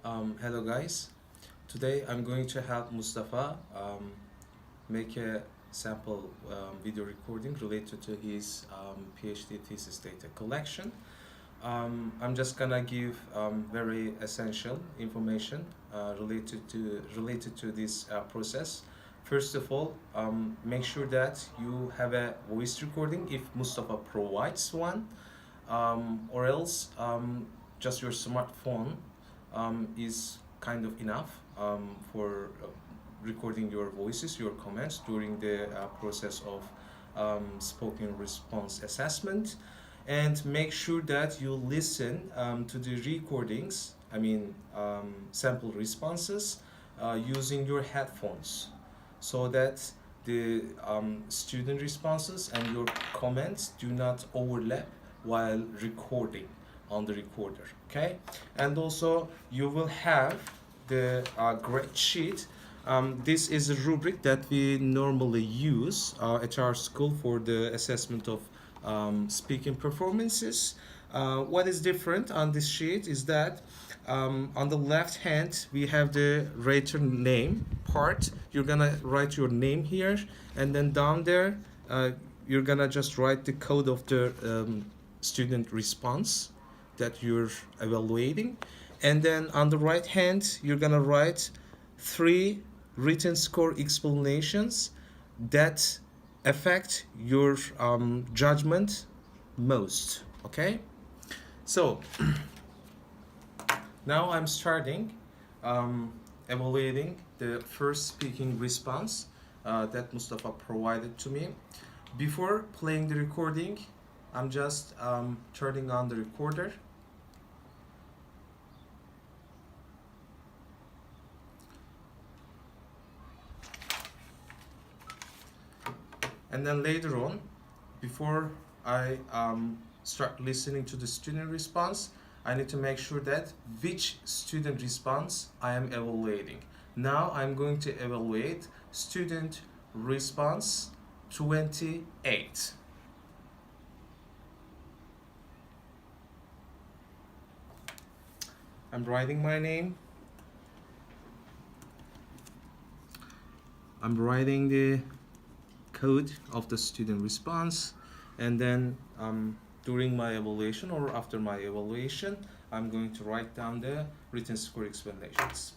Hello guys. Today I'm going to help Mustafa make a sample video recording related to his PhD thesis data collection. I'm just gonna give very essential information related to this process. First of all, make sure that you have a voice recording if Mustafa provides one, or else just your smartphone is kind of enough for recording your voices, your comments during the process of spoken response assessment. And make sure that you listen to the recordings, sample responses, using your headphones so that the student responses and your comments do not overlap while recording on the recorder. Okay, and also you will have the grade sheet. This is a rubric that we normally use at our school for the assessment of speaking performances. What is different on this sheet is that on the left hand we have the writer name part. You're gonna write your name here, and then down there you're gonna just write the code of the student response that you're evaluating. And then on the right hand, you're gonna write three written score explanations that affect your judgment most. Okay? So now I'm starting evaluating the first speaking response that Mustafa provided to me. Before playing the recording, I'm just turning on the recorder. And then later on, before I start listening to the student response, I need to make sure that which student response I am evaluating. Now I'm going to evaluate student response 28. I'm writing my name. I'm writing the code of the student response, and then during my evaluation or after my evaluation, I'm going to write down the written score explanations.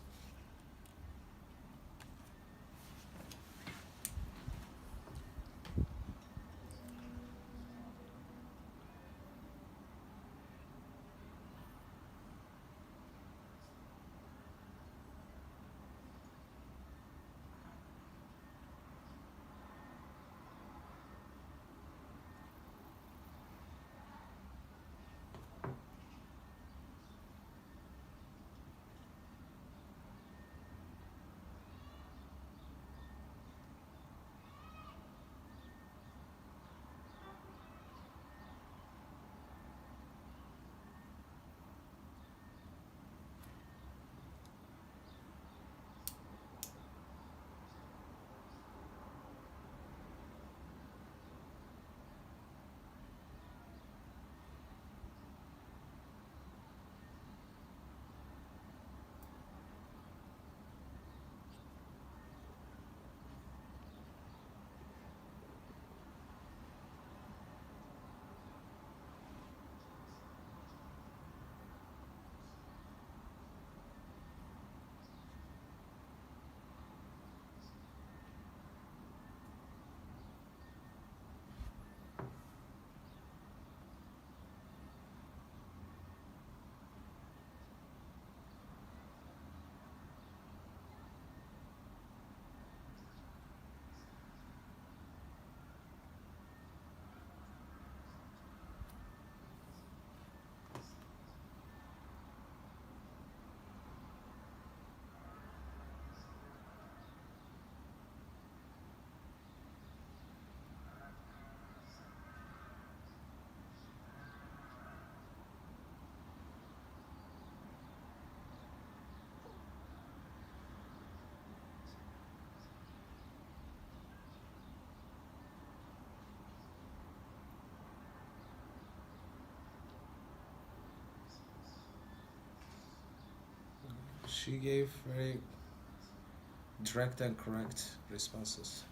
she gave very direct and correct responses.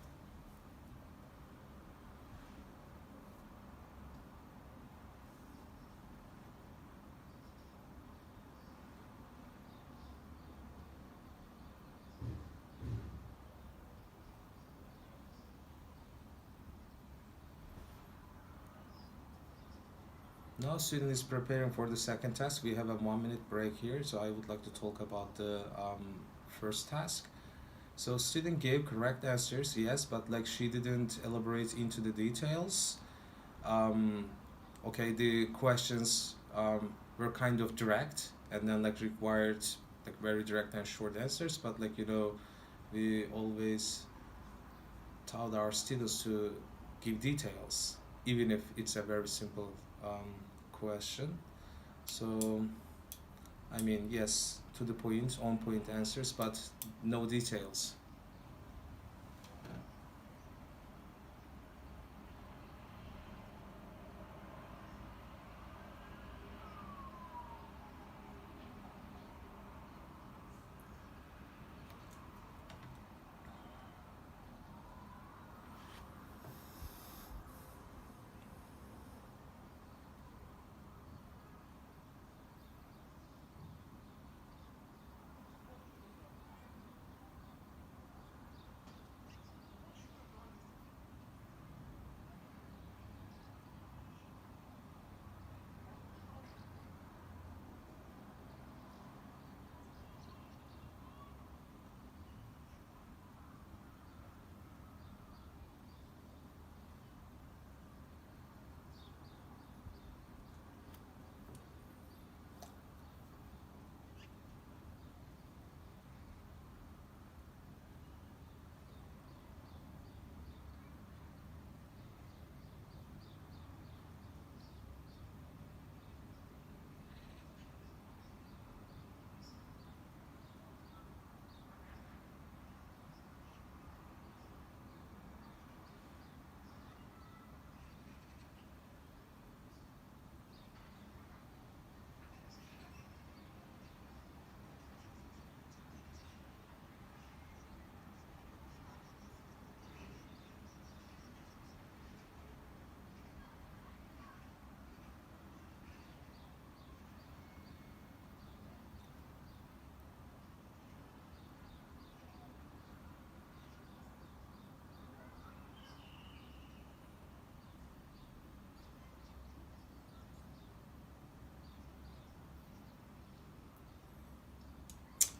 Now student is preparing for the second task. We have a 1 minute break here, so I would like to talk about the first task. So student gave correct answers, yes, but like she didn't elaborate into the details. Um, okay, the questions were kind of direct and then like required like very direct and short answers, but like we always taught our students to give details, even if it's a very simple question. So, I mean, yes, to the point, on point answers, but no details.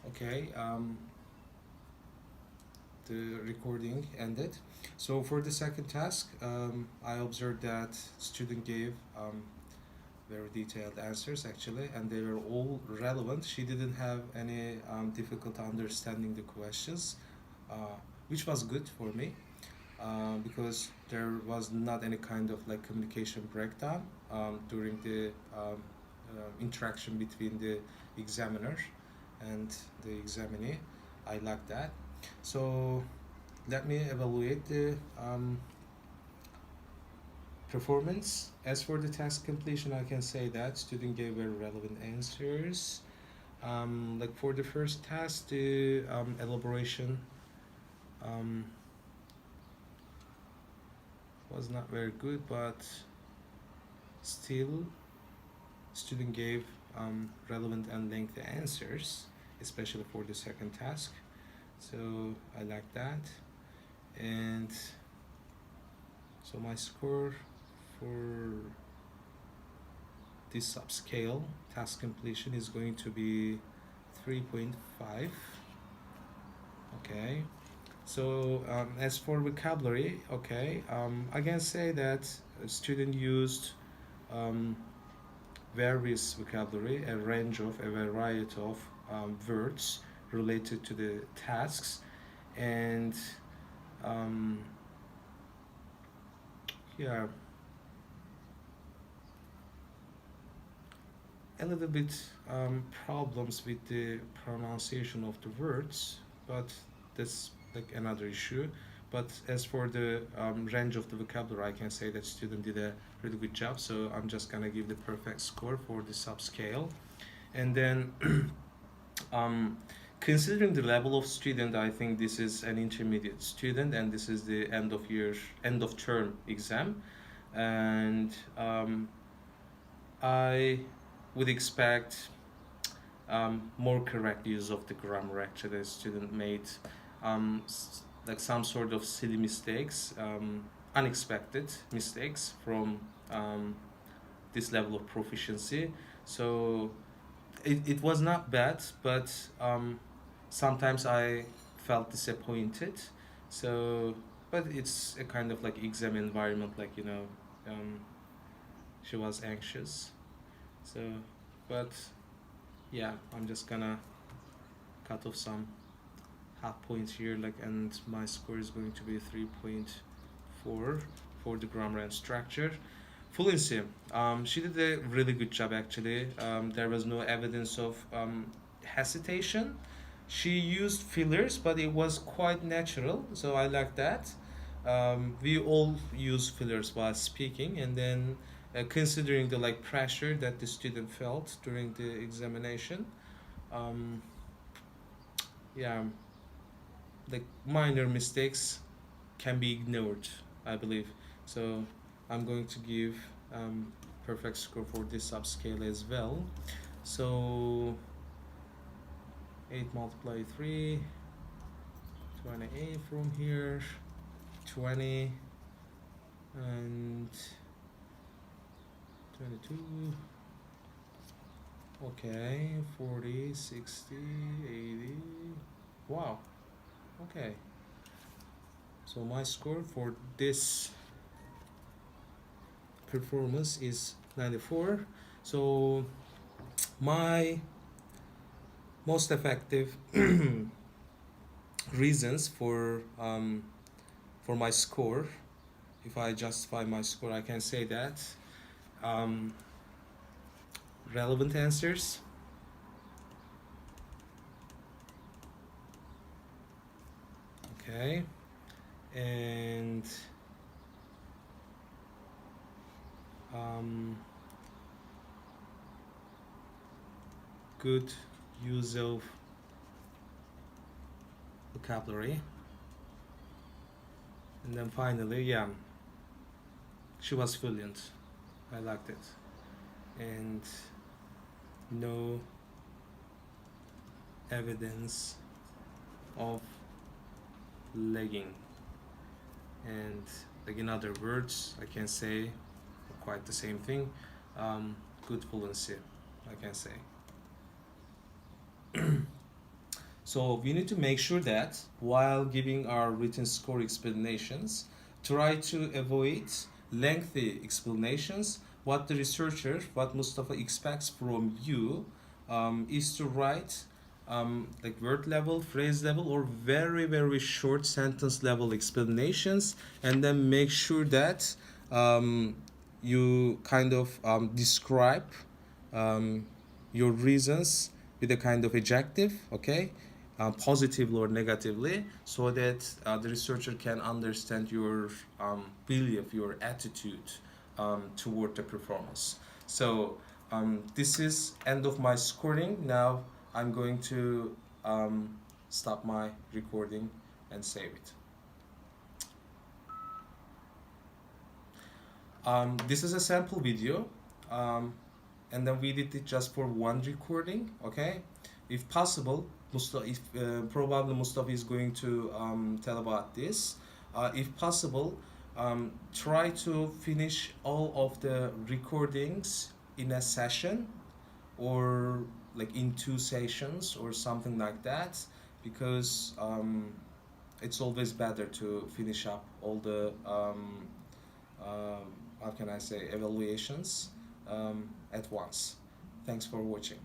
Okay, the recording ended. So for the second task, I observed that student gave very detailed answers actually, and they were all relevant. She didn't have any difficulty understanding the questions, which was good for me because there was not any kind of like communication breakdown during the interaction between the examiner and the examinee. I like that. So let me evaluate the performance. As for the task completion, I can say that student gave very relevant answers. Like for the first task, the elaboration um, was not very good, but still, student gave relevant and lengthy answers, especially for the second task. So I like that. And so my score for this subscale task completion is going to be 3.5. Okay. So as for vocabulary, okay, I can say that a student used um, various vocabulary, a range of a variety of words related to the tasks, and um, yeah, a little bit problems with the pronunciation of the words, but that's like another issue. But as for the range of the vocabulary, I can say that student did a really good job. So I'm just gonna give the perfect score for the subscale, and then Um, Considering the level of student, I think this is an intermediate student, and this is the end of term exam, and I would expect more correct use of the grammar. Actually, the student made like some sort of silly mistakes, unexpected mistakes from this level of proficiency. So it was not bad, but sometimes I felt disappointed. So, but it's a kind of like exam environment, like she was anxious. So, but yeah, I'm just gonna cut off some half points here, like, and my score is going to be 3.4 for the grammar and structure. Fluency. She did a really good job actually. There was no evidence of hesitation. She used fillers, but it was quite natural, so I like that. We all use fillers while speaking, and then considering the like pressure that the student felt during the examination, um, yeah, like minor mistakes can be ignored, I believe. So I'm going to give perfect score for this subscale as well. So 8 multiply 3, 28 from here, 20 and 22. Okay, 40, 60, 80. Wow. Okay. So my score for this performance is 94. So my most effective reasons for my score, if I justify my score, I can say that um, relevant answers, okay, and good use of vocabulary, and then finally, yeah, she was fluent. I liked it, and no evidence of lagging. And like in other words, I can say quite the same thing. Good fluency, I can say. So we need to make sure that while giving our written score explanations, try to avoid lengthy explanations. What the researcher, what Mustafa expects from you, is to write like word level, phrase level, or very, very short sentence level explanations, and then make sure that you kind of describe your reasons with a kind of adjective, okay? Positively or negatively, so that the researcher can understand your belief, your attitude toward the performance. So this is end of my scoring. Now I'm going to stop my recording and save it. This is a sample video, and then we did it just for one recording, okay? If possible, probably Mustafa is going to tell about this. If possible, try to finish all of the recordings in a session, or like in 2 sessions or something like that, because it's always better to finish up all the how can I say, evaluations at once. Thanks for watching.